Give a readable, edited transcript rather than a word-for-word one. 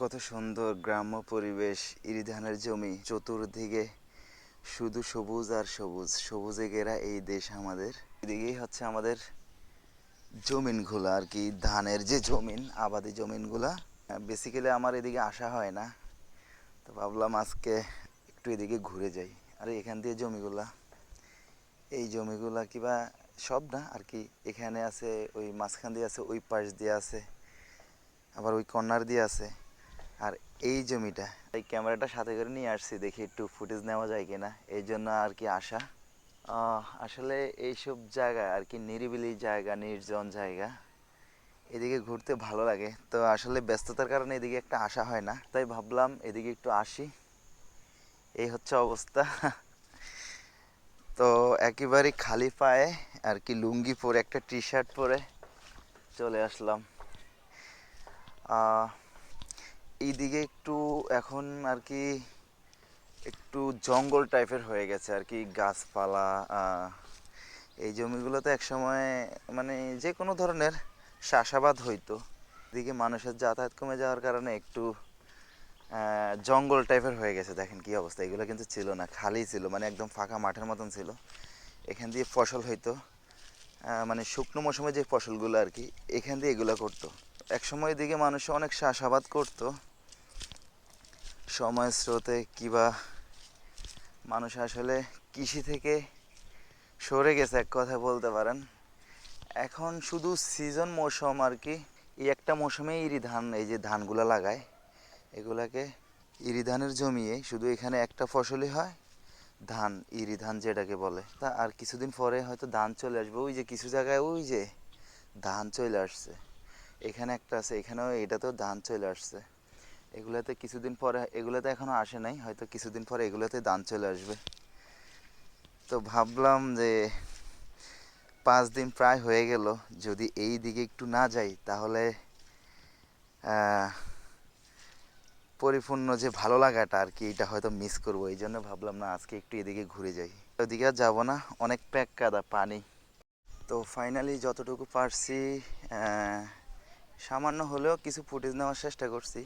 কত সুন্দর গ্রাম্য পরিবেশ, ইরি ধানের জমি, চতুর্দিকে শুধু সবুজ আর সবুজ, সবুজে ঘেরা এই দেশ আমাদের। এদিকেই হচ্ছে আমাদের জমিনগুলো আর কি, ধানের যে জমিন, আবাদি জমিনগুলা। বেসিক্যালি আমার এদিকে আসা হয় না, তো ভাবলাম আজকে একটু এদিকে ঘুরে যাই। আর এখান দিয়ে জমিগুলা, এই জমিগুলা কিবা সব না আর কি, এখানে আছে, ওই মাঝখান দিয়ে আছে, ওই পাশ দিয়ে আছে, আবার ওই কর্নার দিয়ে আছে। আর এই জমিটা, এই ক্যামেরাটা সাথে করে নিয়ে আসছি, দেখি একটু ফুটেজ নেওয়া যায় কিনা, এই জন্য আর কি আসা। আসলে এইসব জায়গা আর কি নিরিবিলি জায়গা, নির্জন জায়গা, এদিকে ঘুরতে ভালো লাগে। তো আসলে ব্যস্ততার কারণে এদিকে একটা আসা হয় না, তাই ভাবলাম এদিকে একটু আসি। এই হচ্ছে অবস্থা। তো একেবারে খালি পায়ে আর কি, লুঙ্গি পরে, একটা টি শার্ট পরে চলে আসলাম। এইদিকে একটু এখন আর কি একটু জঙ্গল টাইপের হয়ে গেছে আর কি, গাছপালা। এই জমিগুলোতে একসময় মানে যে কোনো ধরনের চাষাবাদ হইতো। এদিকে মানুষের যাতায়াত কমে যাওয়ার কারণে একটু জঙ্গল টাইপের হয়ে গেছে। দেখেন কি অবস্থা, এগুলো কিন্তু ছিল না, খালি ছিল, মানে একদম ফাঁকা মাঠের মতন ছিল। এখান দিয়ে ফসল হইতো, মানে শুকনো মৌসুমে যে ফসলগুলো আর কি, এখান দিয়ে এগুলো করতো। একসময় এদিকে মানুষ অনেক চাষাবাদ করতো, সময় স্রোতে কিবা মানুষ আসলে কৃষি থেকে সরে গেছে, এক কথা বলতে পারেন। এখন শুধু সিজন মৌসুম আর কি, এই একটা মৌসুমে ইরি ধান, এই যে ধানগুলো লাগায়, এগুলাকে ইরি ধানের জমিয়ে শুধু এখানে একটা ফসলই হয়, ধান, ইরি ধান যেটাকে বলে। তা আর কিছুদিন পরে হয়তো ধান চলে আসবে, ওই যে কিছু জায়গায় ওই যে ধান চলে আসছে, এখানে একটা আছে, এখানেও এটাতেও ধান চলে আসছে। এগুলাতে কিছুদিন পরে, এগুলাতে এখনো আসে নাই, হয়তো কিছুদিন পরে এগুলাতে ধান চলে আসবে। তো ভাবলাম যে 5 দিন প্রায় হয়ে গেল, যদি এই দিকে একটু না যাই তাহলে পরিপূর্ণ যে ভালো লাগাটা আর কি, এটা হয়তো মিস করবো। এই জন্য ভাবলাম না, আজকে একটু এদিকে ঘুরে যাই। ওদিকে আর যাবো না, অনেক প্যাক কাদা পানি। তো ফাইনালি যতটুকু পারছি সামান্য হলেও কিছু ফুটেজ নেওয়ার চেষ্টা করছি।